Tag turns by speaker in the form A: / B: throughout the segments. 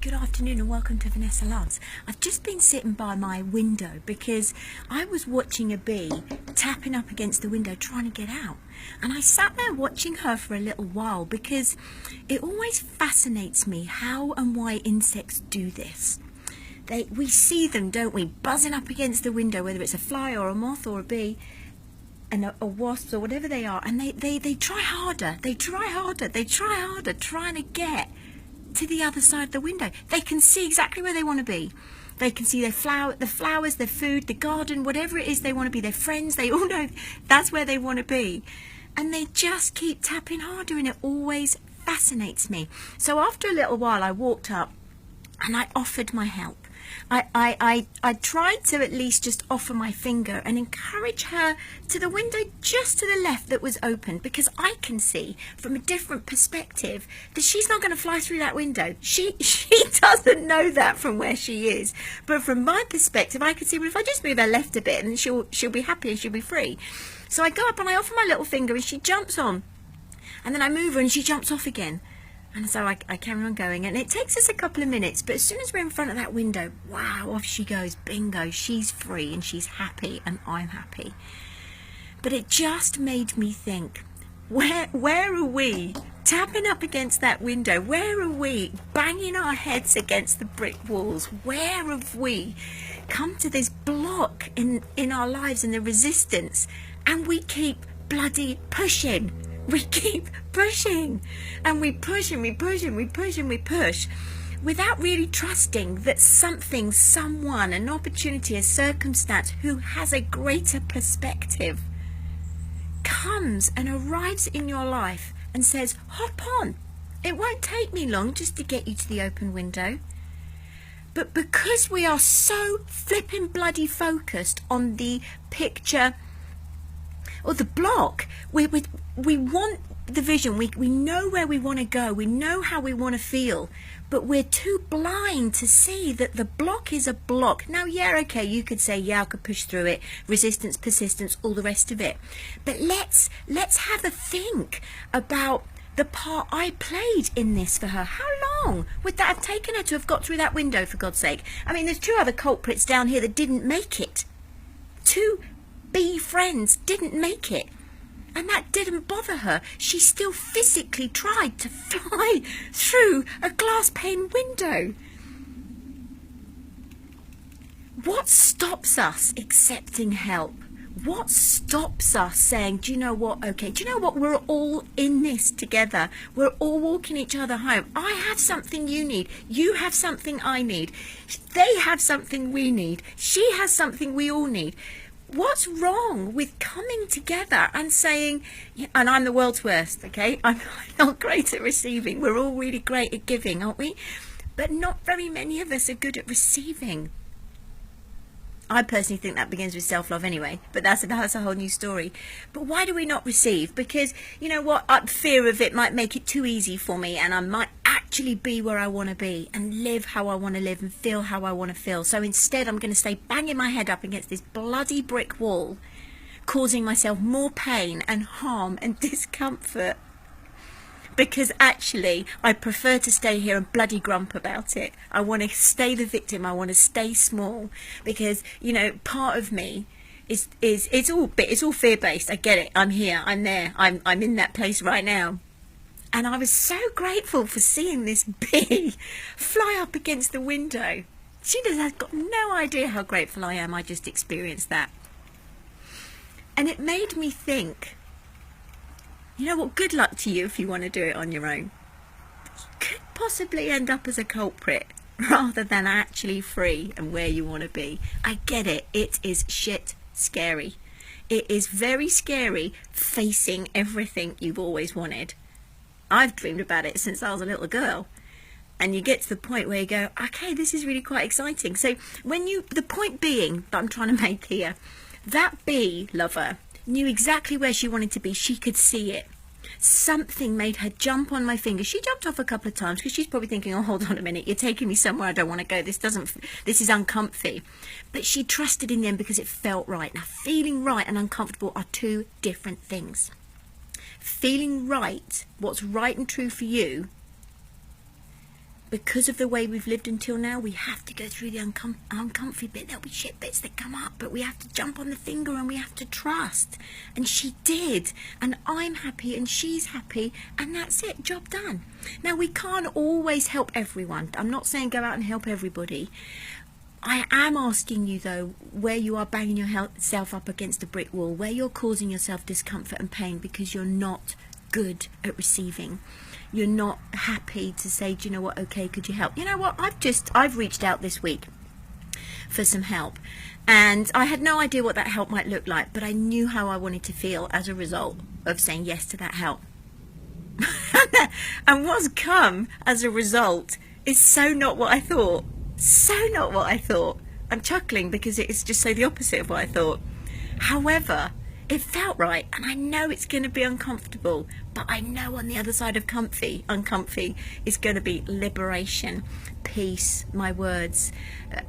A: Good afternoon and welcome to Vanessa Loves. I've just been sitting by my window because I was watching a bee tapping up against the window trying to get out. And I sat there watching her for a little while because it always fascinates me how and why insects do this. We see them, don't we, buzzing up against the window, whether it's a fly or a moth or a bee and a wasp or whatever they are, and they try harder, trying to get to the other side of the window. They can see exactly where they want to be. They can see the flowers, their food, the garden, whatever it is they want to be, their friends. They all know that's where they want to be. And they just keep tapping harder, and it always fascinates me. So after a little while, I walked up and I offered my help. I tried to at least just offer my finger and encourage her to the window just to the left that was open, because I can see from a different perspective that she's not going to fly through that window. She doesn't know that from where she is. But from my perspective, I can see, well, if I just move her left a bit, and she'll be happy and she'll be free. So I go up and I offer my little finger and she jumps on. And then I move her and she jumps off again. And so I carry on going, and it takes us a couple of minutes, but as soon as we're in front of that window, wow, off she goes, bingo, she's free and she's happy and I'm happy. But it just made me think, where are we tapping up against that window? Where are we banging our heads against the brick walls? Where have we come to this block in our lives and the resistance, and we keep bloody pushing? We keep pushing, and we push and we push and we push and we push without really trusting that something, someone, an opportunity, a circumstance who has a greater perspective comes and arrives in your life and says, hop on. It won't take me long just to get you to the open window. But because we are so flipping bloody focused on the picture or the block, we want the vision, we know where we want to go, we know how we want to feel, but we're too blind to see that the block is a block. Now, yeah, okay, you could say, yeah, I could push through it, resistance, persistence, all the rest of it. But let's have a think about the part I played in this for her. How long would that have taken her to have got through that window, for God's sake? I mean, there's two other culprits down here that didn't make it. Two bee friends didn't make it, and that didn't bother her. She still physically tried to fly through a glass pane window. What stops us accepting help? What stops us saying, do you know what, okay, do you know what, we're all in this together, we're all walking each other home. I have something you need, you have something I need, they have something we need, she has something we all need. What's wrong with coming together and saying, and I'm the world's worst, okay? I'm not great at receiving. We're all really great at giving, aren't we? But not very many of us are good at receiving. I personally think that begins with self-love anyway, but that's a whole new story. But why do we not receive? Because, you know what, fear of it might make it too easy for me, and I might actually be where I want to be and live how I want to live and feel how I want to feel. So instead, I'm going to stay banging my head up against this bloody brick wall, causing myself more pain and harm and discomfort. Because actually, I prefer to stay here and bloody grump about it. I want to stay the victim. I want to stay small. Because, you know, part of me is it's all fear-based. I get it. I'm here. I'm there. I'm in that place right now. And I was so grateful for seeing this bee fly up against the window. She has got no idea how grateful I am. I just experienced that. And it made me think, you know what, good luck to you if you want to do it on your own. You could possibly end up as a culprit rather than actually free and where you want to be. I get it. It is shit scary. It is very scary facing everything you've always wanted. I've dreamed about it since I was a little girl. And you get to the point where you go, okay, this is really quite exciting. So the point being that I'm trying to make here, that bee lover knew exactly where she wanted to be. She could see it. Something made her jump on my finger. She jumped off a couple of times because she's probably thinking, oh, hold on a minute, you're taking me somewhere I don't want to go. This is uncomfy. But she trusted in them because it felt right. Now, feeling right and uncomfortable are two different things. Feeling right, what's right and true for you, because of the way we've lived until now, we have to go through the uncomfy bit. There'll be shit bits that come up, but we have to jump on the finger and we have to trust. And she did. And I'm happy and she's happy. And that's it. Job done. Now, we can't always help everyone. I'm not saying go out and help everybody. I am asking you, though, where you are banging yourself up against a brick wall, where you're causing yourself discomfort and pain because you're not good at receiving. You're not happy to say, do you know what, okay, could you help? You know what, I've reached out this week for some help, and I had no idea what that help might look like, but I knew how I wanted to feel as a result of saying yes to that help. And what's come as a result is so not what I thought. So not what I thought. I'm chuckling because it is just so the opposite of what I thought. However, it felt right, and I know it's going to be uncomfortable, but I know on the other side of uncomfy is going to be liberation, peace, my words,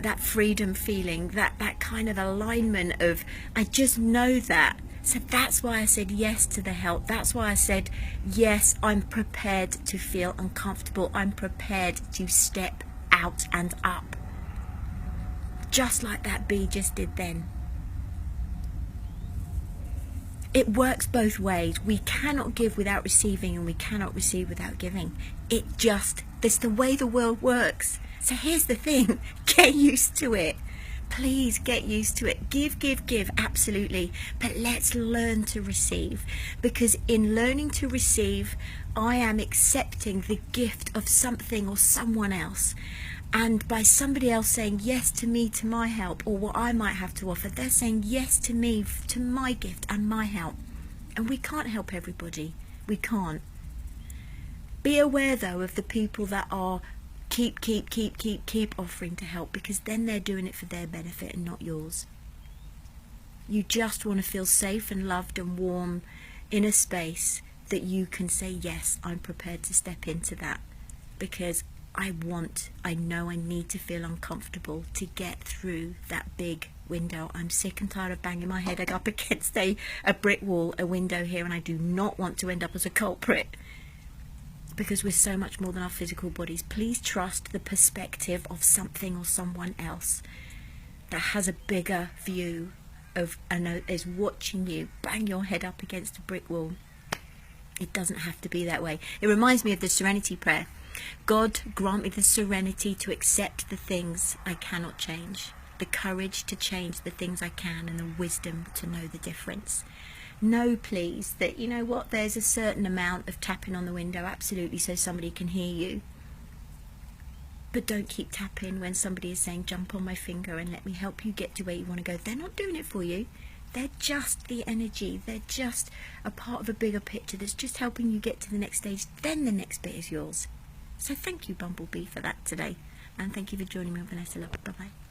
A: that freedom feeling, that kind of alignment of, I just know that. So that's why I said yes to the help. That's why I said, yes, I'm prepared to feel uncomfortable. I'm prepared to step out and up. Just like that bee just did then. It works both ways. We cannot give without receiving, and we cannot receive without giving. That's the way the world works. So here's the thing, get used to it. Please get used to it. Give, absolutely. But let's learn to receive. Because in learning to receive, I am accepting the gift of something or someone else. And by somebody else saying yes to me, to my help, or what I might have to offer, they're saying yes to me, to my gift and my help. And we can't help everybody. We can't. Be aware, though, of the people that are keep offering to help, because then they're doing it for their benefit and not yours. You just want to feel safe and loved and warm in a space that you can say, yes, I'm prepared to step into that, because I know I need to feel uncomfortable to get through that big window. I'm sick and tired of banging my head up against a brick wall, a window here, and I do not want to end up as a culprit, because we're so much more than our physical bodies. Please trust the perspective of something or someone else that has a bigger view of, and is watching you bang your head up against a brick wall. It doesn't have to be that way. It reminds me of the serenity prayer. God, grant me the serenity to accept the things I cannot change, the courage to change the things I can, and the wisdom to know the difference. Know, please, that you know what, there's a certain amount of tapping on the window, absolutely, so somebody can hear you. But don't keep tapping when somebody is saying, jump on my finger and let me help you get to where you want to go. They're not doing it for you. They're just the energy. They're just a part of a bigger picture that's just helping you get to the next stage. Then the next bit is yours. So thank you, Bumblebee, for that today. And thank you for joining me on Vanessa Love. Bye-bye.